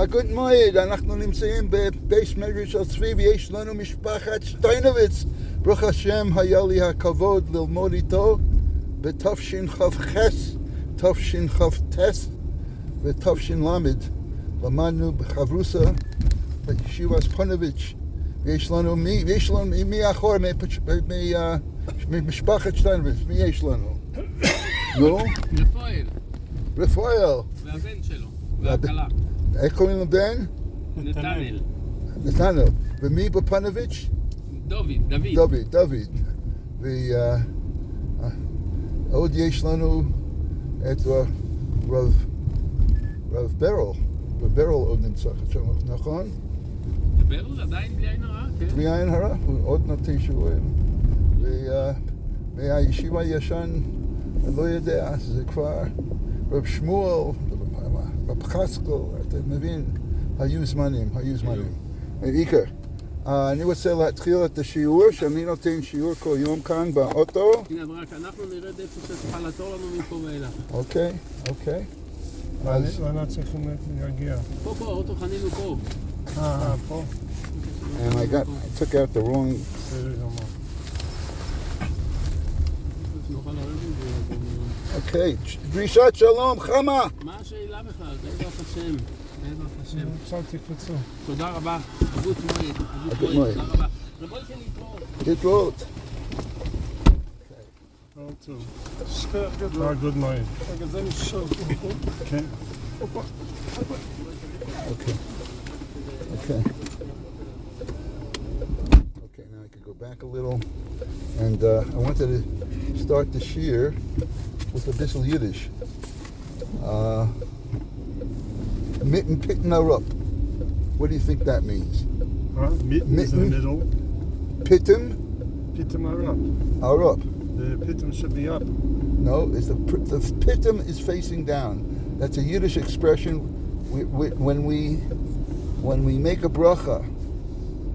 הגוד מועד, אנחנו נמצאים בבייס מדרש של צבי ויש לנו משפחת שטיינוביץ. ברוך השם, היה לי הכבוד ללמוד איתו בתשכ"ח, תשכ"ט ותש"ל. למדנו בחברוסה בישיבת פונוביץ', ויש לנו מי אחור ממשפחת שטיינוביץ, מי יש לנו? נו? רפואל. והבן שלו, והכלה. איך קוראים לבן? נתנאל. ומי בפונוביץ'? דוד. ועוד יש לנו את רב ברל. ברל עוד נמצא שם, נכון? ברל עדיין בלי עין הרע, כן? בלי עין הרע, הוא עוד נותן שיעורים. והישיבה הישן, אני לא יודע, זה כבר רב שמואל, רב חסקל, אתה מבין? היו זמנים. עיקר, אני רוצה להתחיל את השיעור, שאני נותן שיעור כל יום כאן באוטו. הנה, רק אנחנו נרד איפה שצריכה לעצור לנו מפה ואילך. אוקיי. לאן צריכים להגיע? פה, האוטו חנינו פה. פה. And I took out the wrong... אוקיי, דרישת שלום, חמה! מה השאלה בכלל? בעזרת השם. עכשיו תקפצו. תודה רבה. הגות מועד. תודה רבה. רבוי להתראות. גוד מועד. רגע, זה נשאר. כן. Okay, now I can go back a little. And I wanted to start this year with a bissel Yiddish. Mitten pitten up. What do you think that means? Mitten is in the middle. Pittem? Pittem are up. Are up. The pittem should be up. No, it's the pittem is facing down. That's a Yiddish expression. When we make a bracha,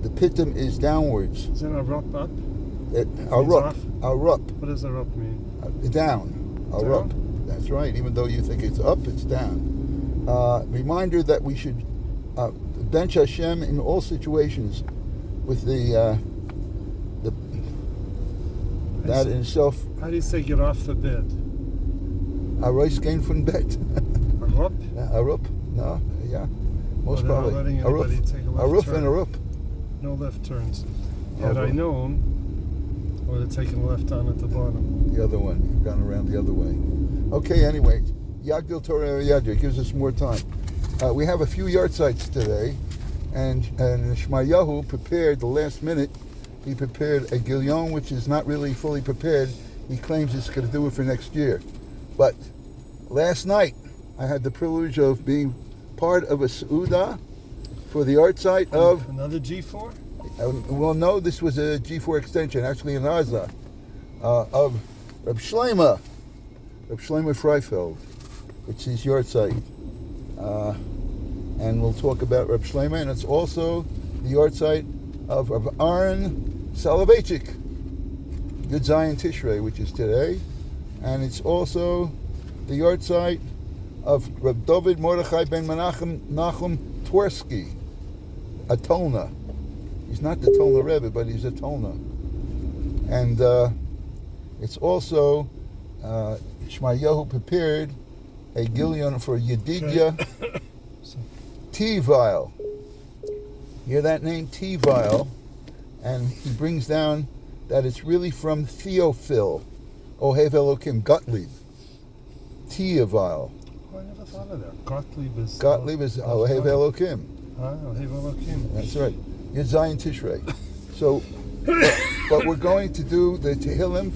the pittem is downwards. Is it a up? Arup. What does a up mean? Down. Arup. That's right. Even though you think it's up, it's down. Reminder that we should bench Hashem in all situations with that in itself. How do you say get off the bed? Arois gain from bed. Arup? Arup? No, yeah. Most probably. Aruf and Arup. No left turns. Had I known, I would have taken left on at the bottom. The other one, gone around the other way. Okay, anyway, Yagdil Torah Yadri gives us more time. We have a few yard sites today, and Shmayahu prepared the last minute. He prepared a gilyon, which is not really fully prepared. He claims he's going to do it for next year. But last night, I had the privilege of being part of a Seudah for the art site of... Another G4? Well, no, this was a G4 extension, actually in Azah, of Reb Shlomo Freifeld, which is yard site. And we'll talk about Reb Shlomo, and it's also the yard site of Reb Aaron Soloveitchik, Yud Zayin Tishrei, which is today, and it's also the yard site of Reb David Mordechai ben Menachem Nachum Twersky, a Tolna. He's not the Tolna Rebbe, but he's a Tolna. And it's also Shmayahu prepared a gilyon for Yedidya T-Vile. You hear that name? T-Vile. And he brings down that it's really from Theophil, Ohev Elokim, Gottlieb. T-Vile. Oh, I never thought of that. Gottlieb is Ohev Elokim. Ohev Elokim. That's right. Yud Zayin Tishrei. So, but we're going to do the Tehillim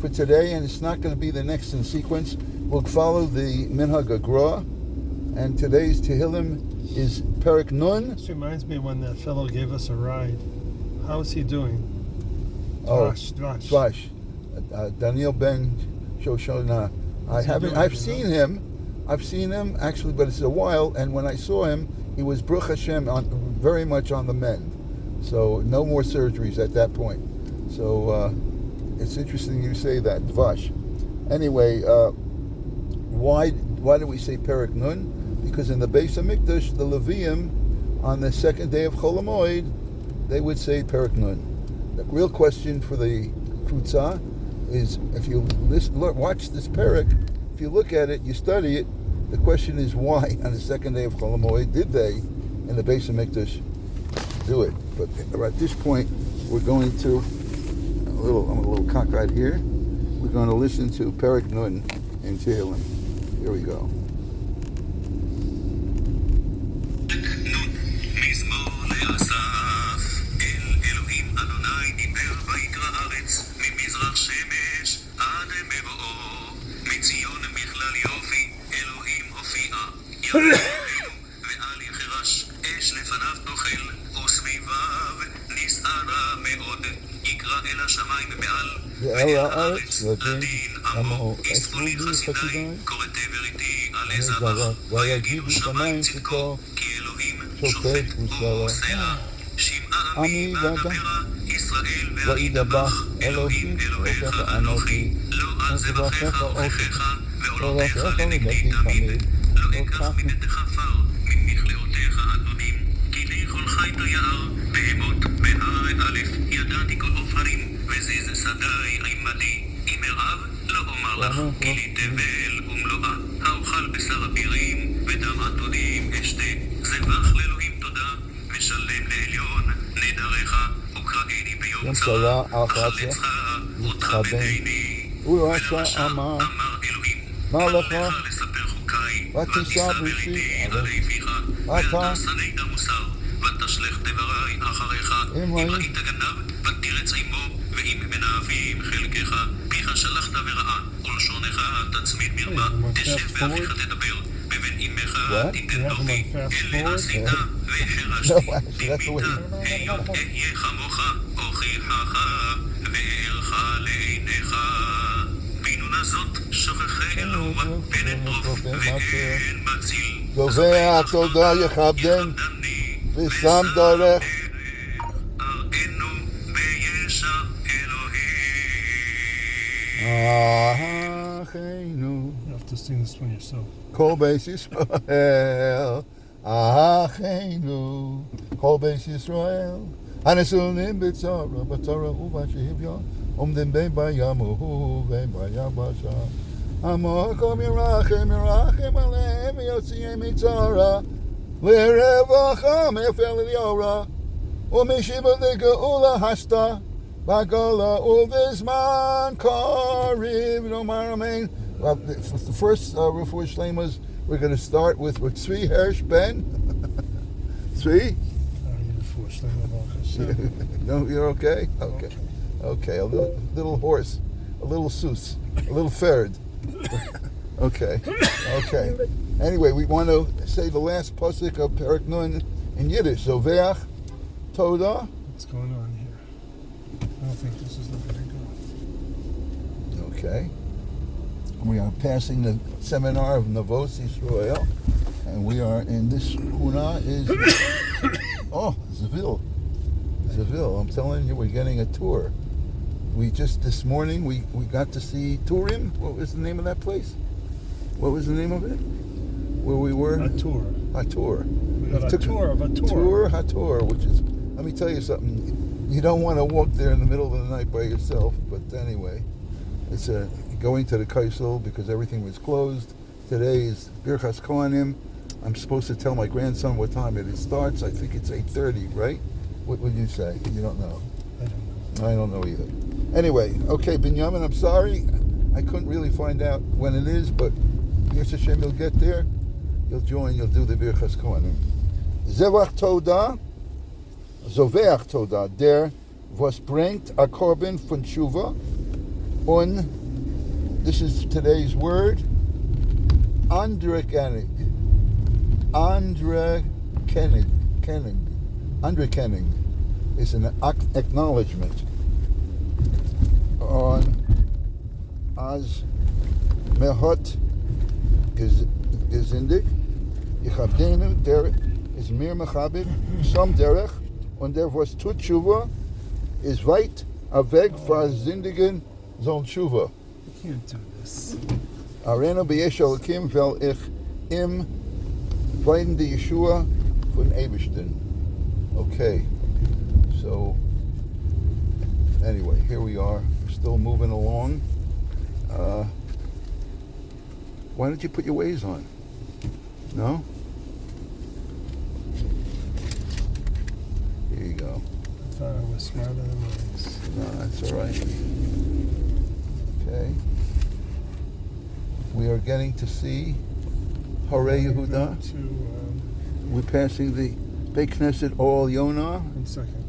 for today, and it's not going to be the next in sequence. We'll follow the Minhag Agra, and today's Tehillim is Perek Nun. This reminds me when that fellow gave us a ride. How's he doing? Dvash. Daniel Ben Shoshona. I've seen him actually, but it's a while, and when I saw him, he was Baruch Hashem very much on the mend. So no more surgeries at that point. So it's interesting you say that, Dvash. Anyway, why do we say Perek Nun? because in the Beis HaMikdash, the Levium, on the second day of Chol HaMoed, they would say Perek Nun. The real question for the Krutza is, if you watch this Perek, if you look at it, you study it, the question is why on the second day of Chol HaMoed did they, in the Beis HaMikdash, do it. But at this point, we're going to, I'm a little cockeyed here, we're going to listen to Perek Nun in Tehillim. Here we go. ואל הארץ לדין עמו אספו לי חסידי וזרק ויגידו שמיים צדקו שופט ושרה עמי ואדם וידבח אלוהים אלוהיך אנוכי וזבחיך אופיך ועולותיך לבתי תמיד לא אקח מבטך עפר ממכלאותיך אדונים כי לי כל חי ביער בהמות בהר א' ידעתי כל עופרים וזיז שדי עמדי אם ארעב לא אומר לך כי לי תבל ומלואה האוכל בשר הבירים ודם עתודים אשתה זבח לאלוהים תודה ושלם לעליון נדריך וקראני ביום צרה חלצך אותך בדיני ולרשע אמר אלוהים מה לך לספר חוקי ותישא בראשי עלי פיך ותעשני דם מוסר ותשלך דברי אחריך אם ראית גנב ותרץ עמו ואם מנאבים חלקך פיך שלחת ורעה ולשונך תצמיד מרמה תשב באביך תדבר בבן אמך תיתן דופי אל עשית והחרשתי תמיתה היות אהיה כמוך הוכיחך ואערך לעיניך בינונה זאת שוכחי אלוה פן אטרוף ואין מציל זובע תודה יכבדן ושם דרך Achenu. You have to sing this one yourself. Kol Beis Yisrael. Achenu. Kol Beis Yisrael. Hanesunim b'tzara, b'tzara u'b'shivya. Omdim bein bayamu vein bayabasha. Amokom yirachem, yirachem aleim, yotziyem mitzara. L'revacha me'efel l'yora. U'mishiba l'geula hashta. Bagola Ulvisman Kariv Nomar Amen. Well, the first Refuah Shleimas, we're going to start with Tzvi Hersh Ben. Tzvi? No, you're okay? Okay. A little horse, a little soos, a little ferret. Okay. Anyway, we want to say the last pasuk of Perek Nun in Yiddish. Zoveach Toda. What's going on here? I don't think this is looking good. Okay. We are passing the seminar of Navos Israel, and we are in this Huna is Zavil. I'm telling you, we're getting a tour. We just this morning we got to see Turim. What was the name of that place? What was the name of it? Where we were? Hatur. We got a tour of a tour. Hatur, which is, let me tell you something. You don't want to walk there in the middle of the night by yourself, but anyway, it's going to the Kaisel because everything was closed. Today is Birchas Kohanim. I'm supposed to tell my grandson what time it starts. I think it's 8:30, right? What would you say? You don't know? I don't know either. Anyway, okay, Binyamin, I'm sorry. I couldn't really find out when it is, but Yirtzeh Hashem, you'll get there. You'll join, you'll do the Birchas Kohanim. Zevach Toda. Zoveach Toda, der was bringt a Korban von Tshuva und, this is today's word, Andrekenning is an acknowledgement on as mehot gezindig, yichabdenu der is mir mechabed, some derech, und der was tut Tshuva is weit weg von Zindigen zon Tshuva. You can't do this. Arena b'yesh Elokim vel ich im Freuden de Yeshua von Eberstein. Okay, so anyway, here we are. We're still moving along. Why don't you put your Waze on? No? Here you go. I thought I was smarter than Waze. No, that's all right. Okay. We are getting to see Hare Yehuda. We're passing the Beit Knesset Oral Yonah. 1 second.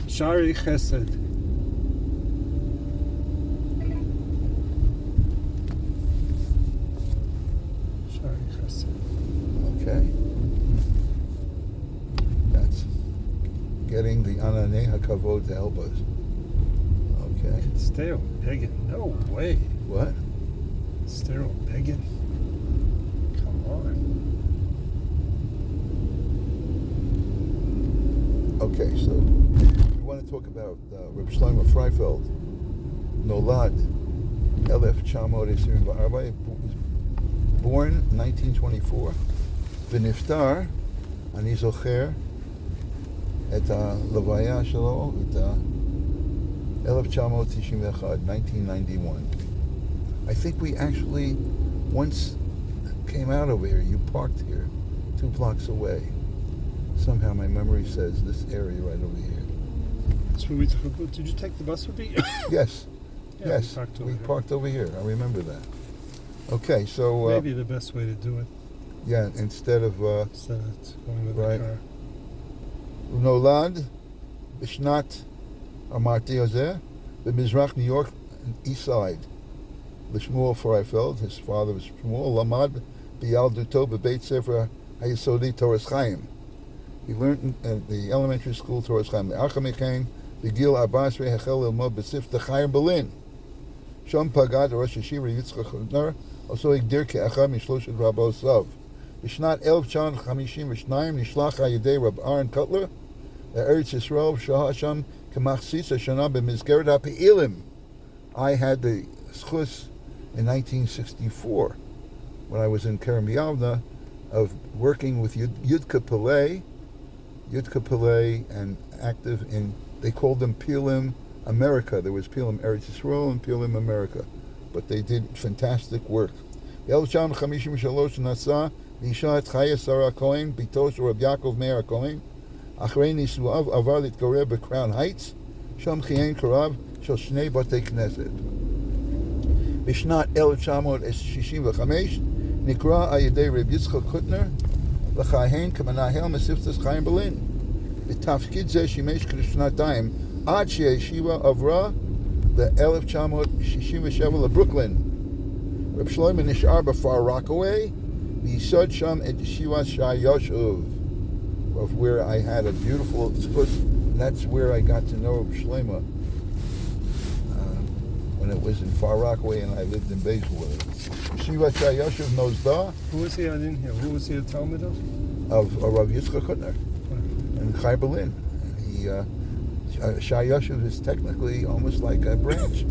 Shari Chesed. Shari Chesed. Okay. That's getting the Ananei HaKavod to help us. Okay. Stay on Beggin. No way. What? Stay on Beggin. Come on. Okay, so we want to talk about Reb Shlomo Freifeld. Nolad 1924, born 1924. ונפטר, אני זוכר את הלוויה שלו, את 1991, 1991. I think we actually once came out over here. You parked here, 2 blocks away. Somehow my memory says this area right over here. That's where we took. Did you take the bus with me? Yes. Yeah, Yes. we Parked over here. I remember that. Okay, so Maybe the best way to do it yeah, instead of instead of going with right. the car. נולד בשנת, אמרתי על זה, במזרח ניו יורק, east side. לשמואל פרייפלד, his father was שמואל, למד בילדותו בבית ספר היסודי תורס חיים. He learned at the elementary school תורס חיים. לאחר מכן, בגיל 14 החל ללמוד בספר חיים ברלין. שם פגד ראש השיבה יצחק חוטנר, also הגדיר כאחד משלושת רבותיו. בשנת 1952 נשלח על ידי רב אהרן קוטלר לארץ ישראל, שהה שם כמחצית השנה במסגרת הפעילים. I had the schus in 1964 when I was in Kerem Yavna of working with Yudka Pillay and active in, they called them Pilim America. There was Pilim Eretz Yisrael and Pilim America, but they did fantastic work. ב-1953 נסע לאישה את חיה שרה הכהן, ביתו של רב יעקב מאיר הכהן. אחרי נישואיו עבר להתגורר בקראון הייטס, שם כיהן כרב של 2 בתי כנסת. בשנת 1965 נקרא על ידי רב יצחק קוטנר לכהן כמנהל מספטס חיים ברלין. בתפקיד זה שימש כשנתיים עד שהישיבה עברה ל-1967 לברוקלין. רב שלמה נשאר בפאר רוקווי וייסד שם את ישיבת שער יושב, of where I had a beautiful schus. That's where I got to know Reb Shlomo when it was in Far Rockaway and I lived in Bayswater. Yeshiva Shai Yoshev Nozda. Who was he? I didn't hear. Who was he a Talmud of? Of Rav Yitzchak Hutner in Chai Berlin. He Shai Yoshev is technically almost like a branch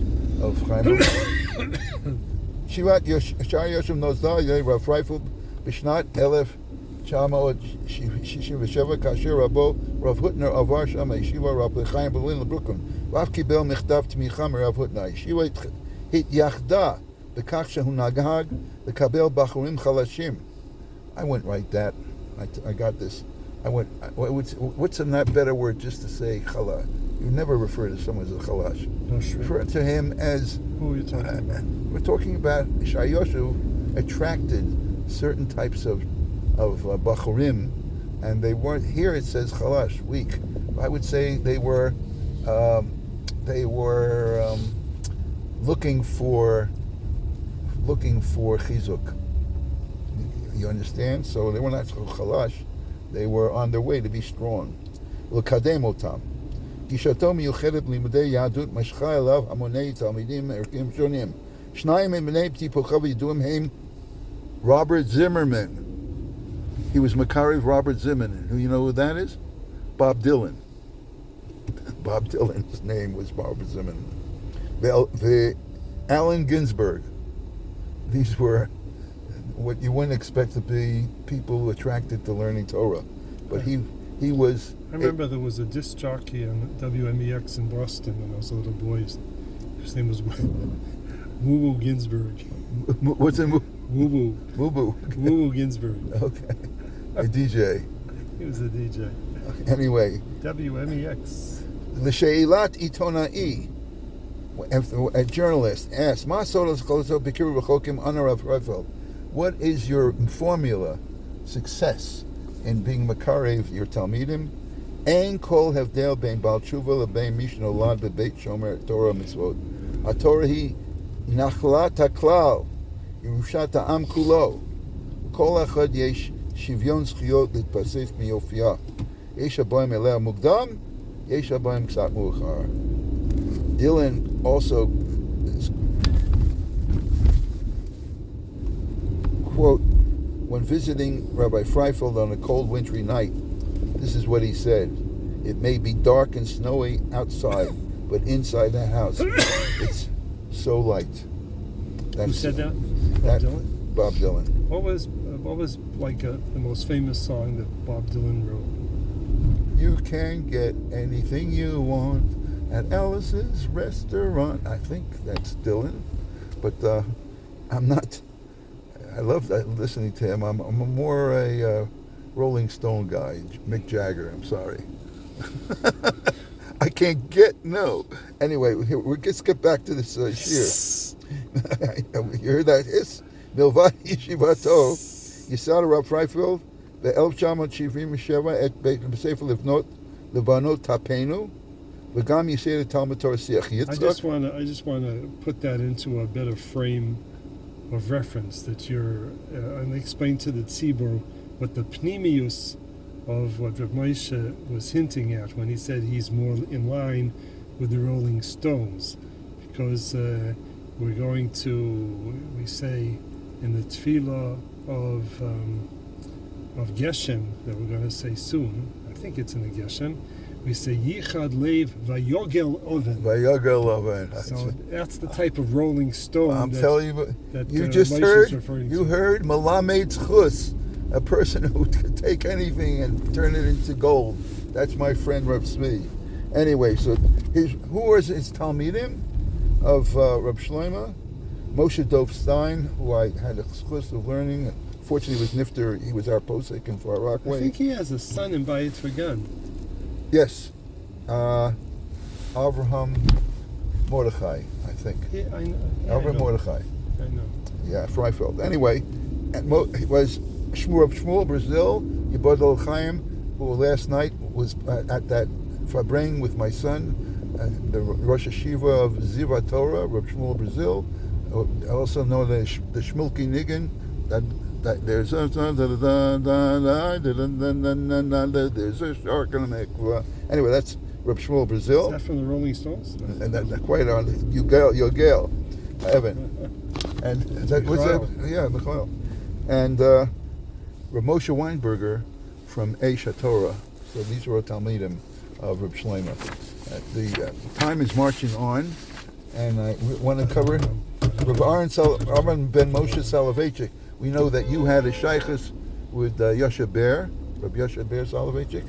of Chai Berlin. Yeshivat Shai Yoshev Nozda Rav Freifeld Bishnat 1967 כאשר רבו רב הוטנר עבר שם הישיבה רב לחיים ברלין לברוקלין ואף קיבל מכתב תמיכה מרב הוטנר. הישיבה התייחדה בכך שהוא נהג לקבל בחורים חלשים. I went right that. I got this. I went, what's a not better word just to say chala? You never refer to someone as a chalash. No, sure. Refer to him as... Who are you talking about? We're talking about Shai Yoshu attracted certain types of bachurim, and they weren't, here it says chalash, weak. I would say they were looking for chizuk. You understand? So they were not chalash, they were on their way to be strong. לקדם אותם. גישתו מיוחדת בלימודי יהדות משכה אליו המוני תלמידים ערכיים שונים. שניים מבני טיפוחיו ידועים הם Robert Zimmerman. He was Makariv Robert Zimmerman. Who you know who that is? Bob Dylan. Bob Dylan's name was Robert Zimmerman. The Allen Ginsberg. These were what you wouldn't expect to be people attracted to learning Torah. But he was... I remember there was a disc jockey on WMEX in Boston when I was a little boy. His name was Woo Ginsburg. What's it? Woo Woo. Ginsburg. Okay. A DJ. He was a DJ. Anyway. WMEX. L'sheilat itonai. A journalist asked, what is your formula, success in being makarev your talmidim? Ein kol hevdel bein bal tshuva lebein mish nolad bebeit shomer Torah mitzvot. HaTorah hi nachlat haklal, yerushat ha'am kulo. Kol echad yesh shivyon zchiyot litpasif miyofiyah. Yesh habayim eleh mukdam, yesh habayim ksat muachar. Dylan also, quote, when visiting Rabbi Freifeld on a cold wintry night, this is what he said: "It may be dark and snowy outside, but inside the house, it's so light." Who said that? Bob Dylan? Bob Dylan. What was like the most famous song that Bob Dylan wrote? You can get anything you want at Alice's restaurant. I think that's Dylan, but I'm not. I love listening to him. I'm more a Rolling Stone guy, Mick Jagger. I'm sorry. I can't get no. Anyway, let's get back to this shir. You heard that hiss? Milvad Yeshivato Yisad Rav Freifeld ב-1977 את בספר לבנות לבנות tapenu. וגם ייסד את תלמוד תורה שיח יצחק. I just want to put that into a better frame of reference, that you're and explain to the tzibur what the pnimius of what Rav Moshe was hinting at when he said he's more in line with the Rolling Stones, because we're going to, we say in the tefillah of Geshem that we're going to say soon, I think it's in the Geshem, we say Yichad Lev Vayogel Oven. Vayogel Oven. So that's the type of Rolling Stone. I'm telling you, that you just heard. You heard Malamed Chus, a person who could take anything and turn it into gold. That's my friend Reb Tzvi. Anyway, so who was his talmidim of Reb Shlomo? Moshe Dov Stein, who I had a chus of learning. Fortunately, he was nifter. He was our posek in Far Rockaway. I think he has a son in Bayit Vagan. Yes, Avraham Mordechai, I think. Yeah, I know. Avraham Mordechai. I know. Yeah, Freifeld. Anyway, it was Shmuel Brazil, Yibodol Chaim, who last night was at that Fabring with my son, the Rosh Hashiva of Ziva Torah, Reb Shmuel Brazil, also known as the Shmulki Niggin. That there's a shark in the neck. Anyway, that's Reb Shmuel Brazil. Is that from the Rolling Stones? And that quite on your girl, Evan. And that was Michael. And Reb Moshe Weinberger from Eish HaTorah. So these are all talmidim of Reb Shlomo. The time is marching on, and I want to cover Reb Aaron ben Moshe Soloveitchik. We know that you had a shaykhus with Yosha Ber, Rabbi Yosha Ber Soloveitchik.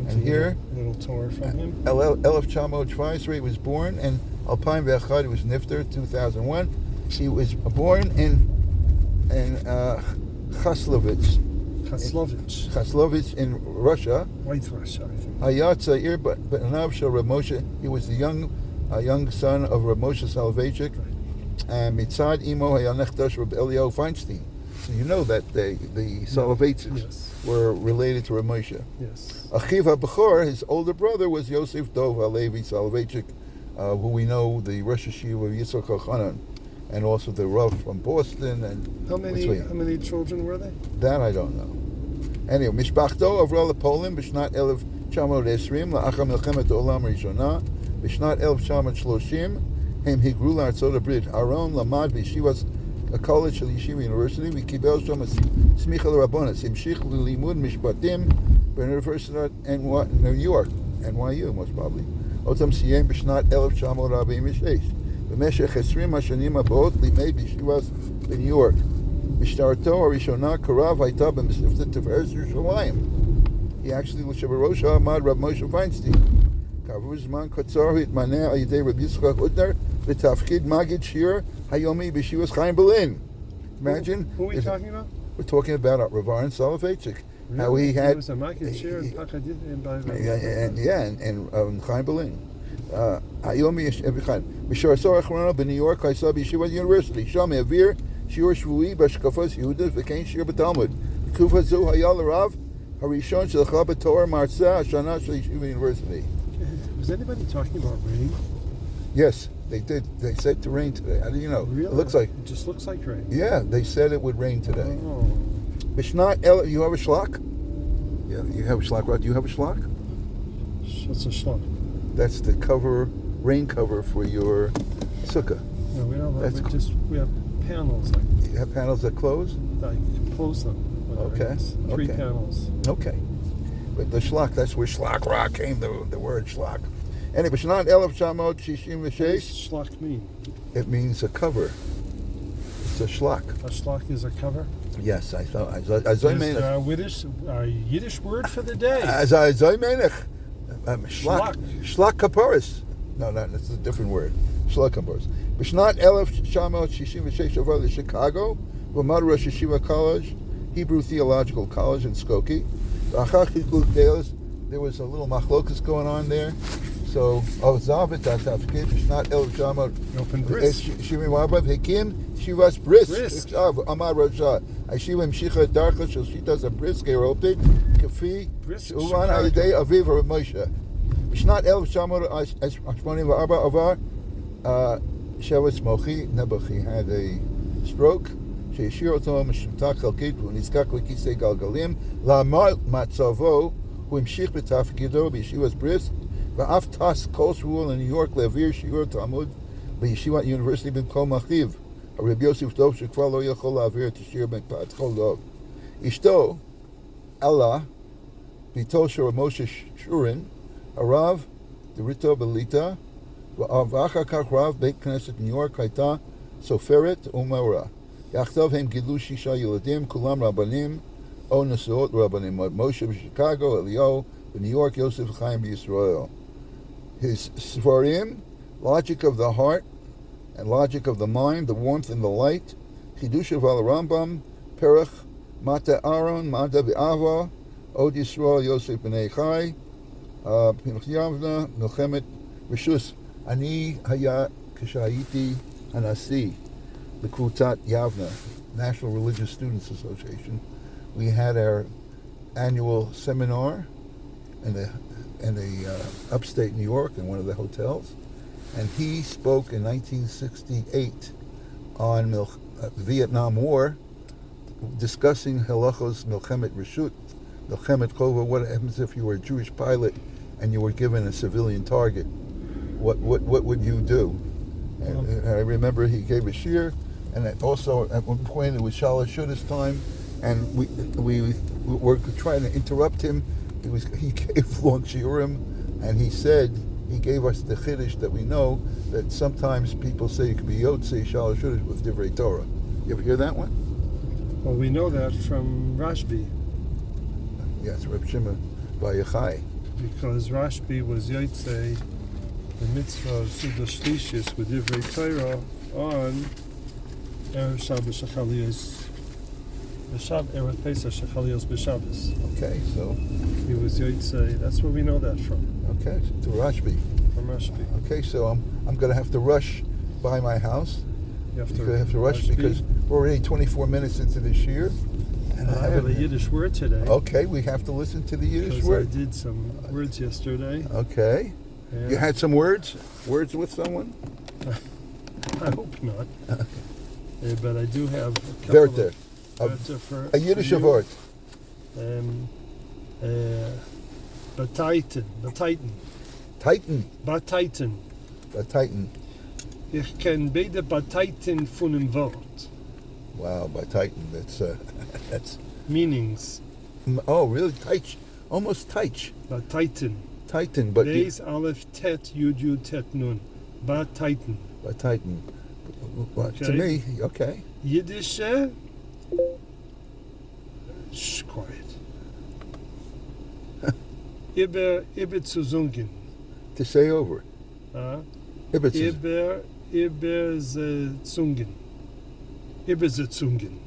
And here, a little tour from him. Elef Chamo Chvaisri was born, and Alpine Ve'achad, he was Nifter, 2001. He was born in Chaslovitz. Chaslovitz in Russia. White Russia, I think. Hayat Zair, but Anav Shel Reb Moshe, he was the young son of Reb Moshe Soloveitchik. And Mitzad Imo Hayanechdash Reb Eliyahu Feinstein. So you know that the Soloveitchiks were related to Reb Moshe. Yes. Achiv HaBechor, his older brother, was Yosef Dov Halevi Soloveitchik, who we know the Rosh Hashiva of Yitzchak Elchanan, and also the Rav from Boston. And how many children were they? That I don't know. Anyway, Mishpachto Avra LePolim B'shnat 1920 La'achar Milchemet Olam Rishona B'shnat 1930 הם היגרו לארצות הברית. אהרון למד בישיבת הקולג' של ישיבה יוניברסיטי וקיבל שם סמיכה לרבנות. המשיך ללימוד משפטים באוניברסיטת ניו יורק, NYU most probably. אותם סיים בשנת 1946. במשך 20 השנים הבאות לימד בישיבה בניו יורק. Mishtarto Arishona Karav Haita b'Mesifta Tiferes Yerushalayim. He actually was Shabarosh Ahmad Rav Moshe Feinstein. Kavur Zman Katzar Hitmaneh Al Yidei Rav Yitzchak Hutner B'Tafkid Magid Shir Hayomi B'Shivas Chaim Berlin. Imagine. Who are we talking about? We're talking about Rav Aaron Soloveitchik. Really? How he had. There was a market share in Pakadid and Chaim Berlin. Hayomi B'Shar Sor Achrona b'New York I saw B'Yeshiva University. Sham Avir Shir Shvui B'Shkafas Yehudas V'Kein Shir B'Talmud. Kufa Zu Hayal Rav Harishon Shelcha B'Torah Marza Hashana Shel Yeshiva University. Was anybody talking about rain? Yes, they did. They said to rain today. How do you know? Really? It looks like. It just looks like rain. Yeah, they said it would rain today. Oh. Bishnat El, you have a shlach? Yeah, you have a shlach, right? Do you have a shlach? What's a shlach? That's the cover, rain cover for your sukkah. No, we don't. That's We have panels like You have panels that close? close them. when it Okay, rains. Three okay. panels. Okay. But the shlach, that's where shlach ra came, the word shlach. Anyway, Bishnat El Shamot Shishim What does V'Sheish, shlach mean? it means a cover. It's a shlach. A shlach is a cover. Yes, I thought. As I Is mean, our Yiddish word for the day. as I mean, shlach Shlach. kaparis. No, that's a different word. Shlach kaparis. Bishnat Elef Shamot Shishim V'Sheish over to Chicago, V'Mad Rosh Yeshiva College, Hebrew Theological College in Skokie. There was a little machlokas going on there. So, Zavit Tafkid Bishnat Elef Shamot Open bris. Shivim Wabav Hekim Shivas Bris. Bris. Amad Rosha. Ayshivim Shicha Darcha Shel Shitas a Bris Geropid Kafi Bris Uvan Chicago. Ayidei Aviv Rav Moshe. Bishnat Elef Shamot Ashmonim V'Arba Avar Shevis Mochi Nebuchi had a stroke. שהשאיר אותו משותק חלקית והוא נזקק לכיסא גלגלים. לעמוד מצבו הוא המשיך בתפקידו בישיבת בריסק ואף טס כל שבוע לניו יורק להעביר שיעור תלמוד בישיבת יוניברסיטי במקום אחיו הרב יוסף דוב שכבר לא יכול להעביר את השיעור מפאת כל דוב. אשתו, אלה, ביתו של רב משה שורין, הרב דריטו בליטה, ואחר כך רב בית כנסת ניו יורק הייתה סופרת ומורה. יחדיו הם גידלו 6 ילדים, כולם רבנים או נשואות רבנים. משה בשיקגו, אליהו בניו יורק, יוסף חיים בישראל. His ספרים, Logic of the Heart and Logic of the Mind, The Warmth and the Light, חידושיו על הרמב"ם, פרח, מטה אהרון, מדע ואהבה, עוד ישראל, יוסף בני חי, פנחס יבנה, מלחמת רשוס. אני היה כשהייתי הנשיא לקבוצת Yavna, National Religious Students Association. We had our annual seminar in the upstate New York in one of the hotels, and he spoke in 1968 on Vietnam War, discussing halachos milchemet reshut, milchemet chova. What happens if you were a Jewish pilot and you were given a civilian target? What would you do? And I remember he gave a shiur. And also, at one point, it was Shalosh Shuda's time, and we were trying to interrupt him. He gave long shiurim, and he gave us the chiddush that we know that sometimes people say you could be yotzei Shalosh Shuda's with divrei Torah. You ever hear that one? Well, we know that from Rashbi. Yes, Reb Shimon Bar Yochai. Because Rashbi was yotzei the mitzvah of Suda Shlishis with divrei Torah on Erev Shabbos Shechaliyos, Erev Pesach Shechaliyos b'Shabbos. Okay, so He was yotzei. That's where we know that from. okay, to Rashbi. From Rashbi. Okay, so I'm going to have to rush by my house. You have I have to rush Rashbi. because we're already 24 minutes into this year. And I have a Yiddish word today. Okay, we have to listen to the Yiddish Because word. I did some words yesterday. Okay. And You had some words? Words with someone? I hope not. But I do have a couple Wörter. of Wörter for A Yiddish for you. word. Bataiten. Titan. Bataiten. A Titan. Ich ken beide Bataiten von dem Wort. Wow, by Titan. That's Meanings. oh, really? Teich. Almost Teich. Bataiten. Titan, but Beis Aleph Tet Yud Yud Tet Nun. Bataiten. by Titan. Well, to Okay. me, okay. Yiddische Shh, quiet. Iber zu zungen. To say over. Ibitzes. Iber zungen. Iber zungen.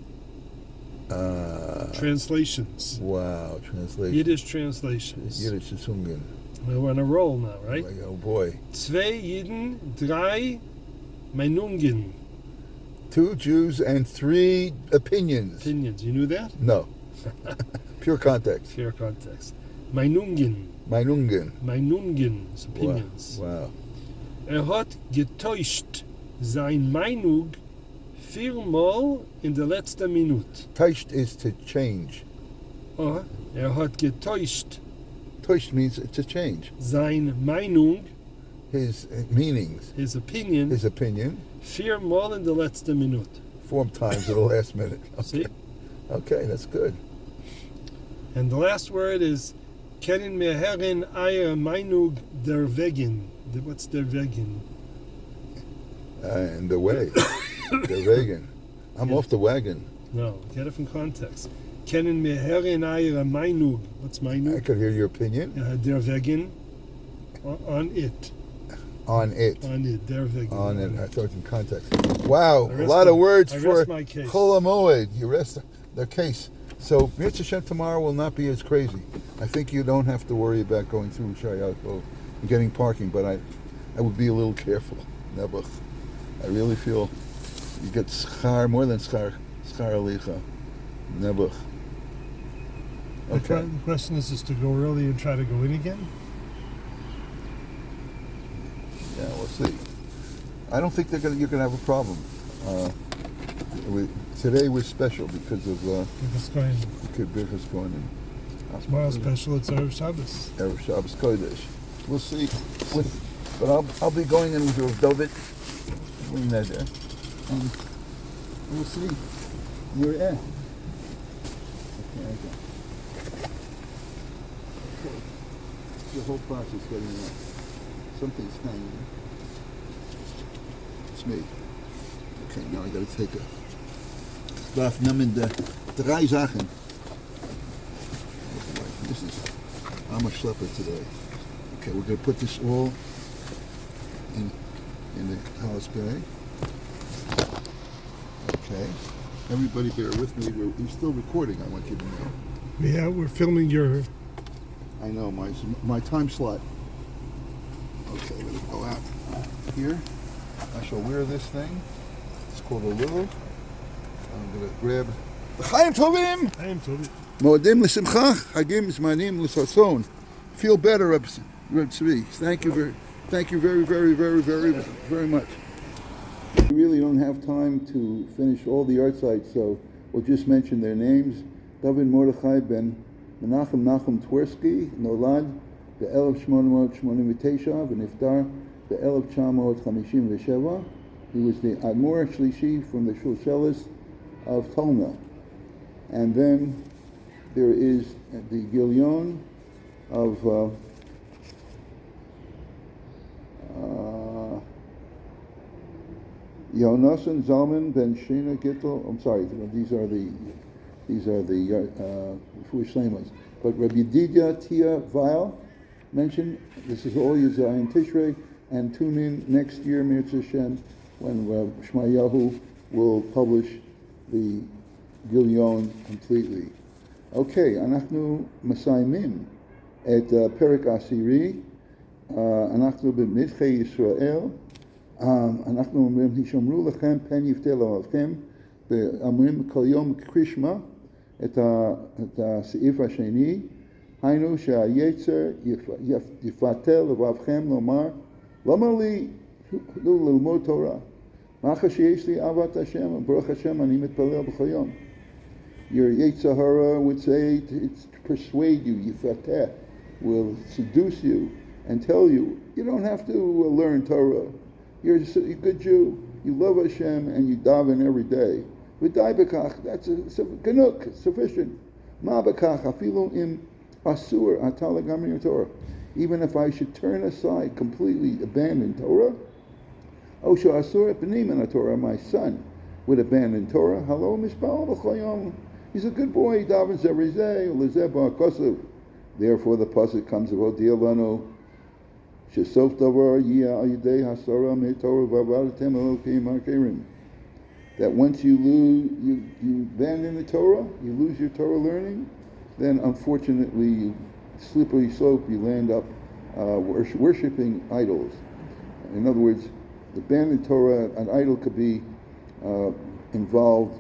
Translations. Wow, translation. Yiddish translations. Yiddish Zungen. We're on a roll now, right? Oh boy. Zwei Jiden, drei Meinungen. 2 Jews and 3 opinions. Opinions. You knew that? No. Pure context. Fair context. Meinungen. Meinungen. Meinungen. Opinions. Wow. Hat getäuscht sein Meinung viermal in der letzten Minute. Taisht is to change. Hat getäuscht Taisht means to change. sein Meinung, His meanings. his opinion, viermal in der letzten Minute. 4 times at the last minute. Okay. See? Okay, that's good. And the last word is kennen mir Herren eure Meinung der Wegen. What's der Wegen? And the way. The wagon. I'm off the wagon. No, get it from context. Kennen mir Herren eure Meinung. What's I Meinung? could hear your opinion Der Wegen. On it. on it. On it. Der Wegen. On it. I thought in context. Wow, I a rest lot of my- words I for rest my case. Chol HaMoed. You rest the case. So Mitzvah Shem tomorrow will not be as crazy. I think you don't have to worry about going through Shayako and getting parking, but I would be a little careful. Nebuch. I really feel you get schar, more than schar alicha. Nebuch. Okay. The question is to go early and try to go in again? Yeah, we'll see. I don't think you're going to have a problem. Today was special because of It's going. Birchas going in. Tomorrow's special, it's Erev Shabbos. Erev Shabbos Kodesh. We'll see. But I'll be going in with David. Bring that there. And we'll see. You're at. Okay. It's the whole process getting there. Something's hanging. It's me. Okay, now I gotta take a. Darf nemen de 3 Sachen. This is, I'm a schlepper today. Okay, we're gonna put this all in the house bag. Okay, everybody bear with me. We're still recording. I want you to know. Yeah, we're filming your. I know my time slot. Okay, let it go out here. I shall wear this thing. It's called a lulav. I'm gonna grab the Chaim Tovim. I am told. Moedim l'simcha, Hagim zmanim l'sason. Feel better, Reb Tzvi. Thank you very much. We really don't have time to finish all the art sites, so we'll just mention their names. David Mordechai ben Menachem Nachum Twersky, Nolad, the 1889 v'niftar, the 1957. He was the Admor Shlishi from the Shulshelis of Tolna. And then there is the Gilyon of Yonasan Zalman ben Shina Gittel. I'm sorry, these are the Jewish names. But Rabbi Didia Tia Weil mentioned. This is all Yizayim Tishrei, and tune in next year, Mitzvah Shem, when Shmayahu will publish the Gilyon completely. Okay, אנחנו מסיימים את פרק העשירי, אנחנו בנדחי ישראל, אנחנו אומרים, הישמרו לכם פן יפתה לבבכם, ואומרים כל יום קרישמה את הסעיף השני, היינו שהיצר יפתה לבבכם לומר, למה לי ללמוד תורה? מה שיש לי אהבת השם, ברוך השם אני מתפלל בכל יום. Your Yetzer Hara would say to persuade you, Yifateh, will seduce you and tell you, you don't have to learn Torah. You're a good Jew. You love Hashem and you daven every day. V'dai b'kach, that's ganuk, sufficient. Ma b'kach, afilu im asur atala gamri Torah. Even if I should turn aside, completely abandon Torah, Osho asur p'nim Torah, my son would abandon Torah. Halo mishpal b'chol yom. He's a good boy. He davens every day. Therefore, the pasuk comes about Diavano. Shesof davar yia al yidei hasara meTorah v'avadatem Elokim hakerim. That once you abandon the Torah, you lose your Torah learning, then unfortunately, you slippery slope, you land up worshiping idols. In other words, the abandoned Torah, an idol could be involved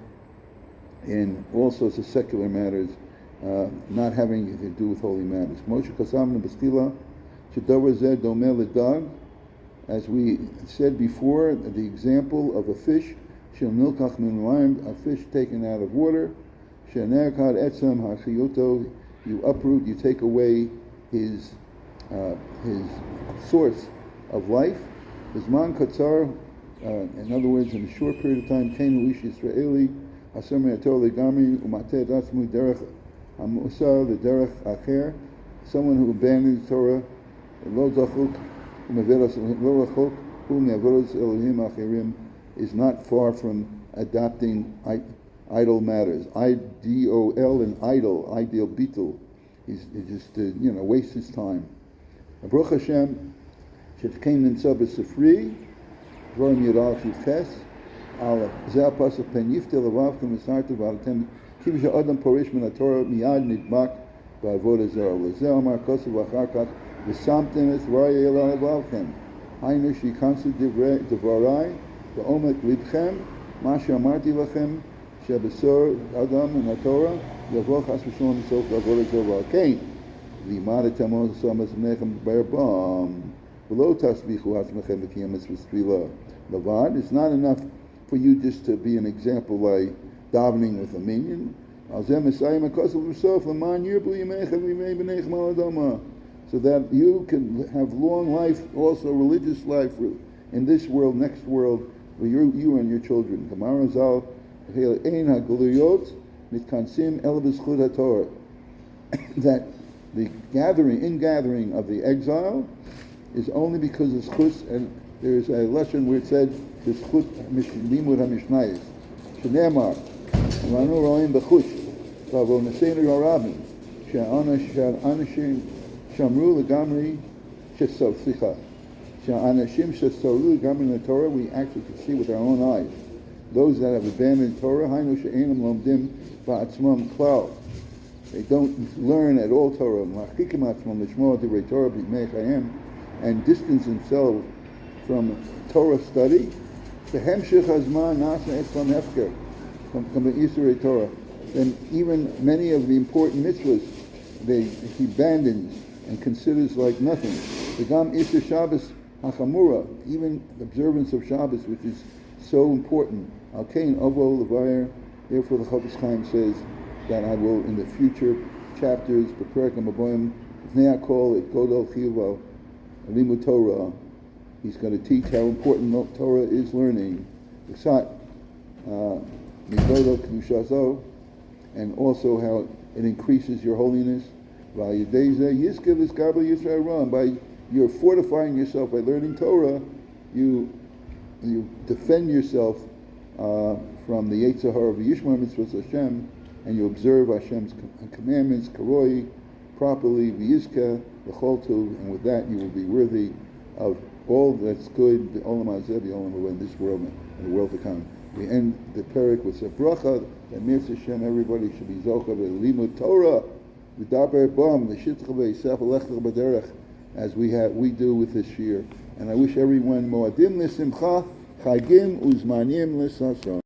in all sorts of secular matters, not having anything to do with holy matters. Moshe Kasam B'Stila, Shedavar Zeh Domeh L'Dag, as we said before, the example of a fish, Shel Nilkach Min Mayim, a fish taken out of water, She'nerkad Etzem HaChiyuto, you uproot, you take away his source of life. Bizman Katzar, in other words, in a short period of time, Keinu Ish Yisraeli, Haser Me'ator Legami, Umateh Datzmu Derech HaMusar, the Derech Acher, someone who abandoned the Torah, Lo Zachuk, Umeveros Lo Rachuk, Umeveros Elohim Acherim, is not far from adopting idol matters. I-D-O-L and idol, ideal beetle. He's just, wastes his time. Baruch Hashem, Shetkein Nimtza B'Sifri, Dvarim Yudal Yifches, Al Zeh Pasuk Pen Yiftel Avavchem V'Sartu V'Alatem Kiv She'adam Porish Min HaTorah Miyad Nidbak B'Avodah Zarah L'Zeh Amar Kosev V'Achar Kach V'Samtem Es Dvarei El Avavchem Hainu Shikansu Dvarai V'Omek Libchem Masha Amarti Lachem Shebesor Adam Min HaTorah Yavoch Chas V'Shalom Sof V'Avodah Zarah V'Alkein V'Imad Etamos Samas V'Nechem B'Arbam Below Tasbichu Atzmechem V'Kiyamas V'Stvilah Lavad. It's not enough for you just to be an example like davening with a minion. So that you can have long life, also religious life in this world, next world, for you and your children. That the gathering of the exile is only because of schus, and there's a lesson where it said the schut limud hamishnayis. Shneimar, Lanu roim b'chush, v'avol neseinu yorabim, she'anashim shamru legamri she'savsicha, she'anashim she'saru legamri leTorah, we actually can see with our own eyes. Those that have abandoned Torah, hainu she'enam lomdim ba'atzmam klal. They don't learn at all Torah, ma'achikim atzmam l'shmo divrei Torah b'mei chayim, and distance themselves from Torah study, then even many of the important mitzvahs he abandons and considers like nothing. Even observance of Shabbos, which is so important. Therefore the Chofetz Chaim says that I will, in the future chapters, Limud Torah, he's going to teach how important Torah is learning, and also how it increases your holiness. By you're fortifying yourself by learning Torah, you defend yourself from the Yetzer Hara of Yishmar Mitzvot Hashem, and you observe Hashem's commandments, karoi, properly, v'yizkeh, v'chol tuv, and with that you will be worthy of all that's good, the olam hazeh, the olam haba, in this world and the world to come. We end the parak with a bracha that Mirz Hashem, everybody should be zocha v'limud Torah, v'daber bam, v'shitcha v'yisaf v'lechach b'derech, as we do with this year. And I wish everyone moadim l'simcha, chagim uzmanim l'sasam.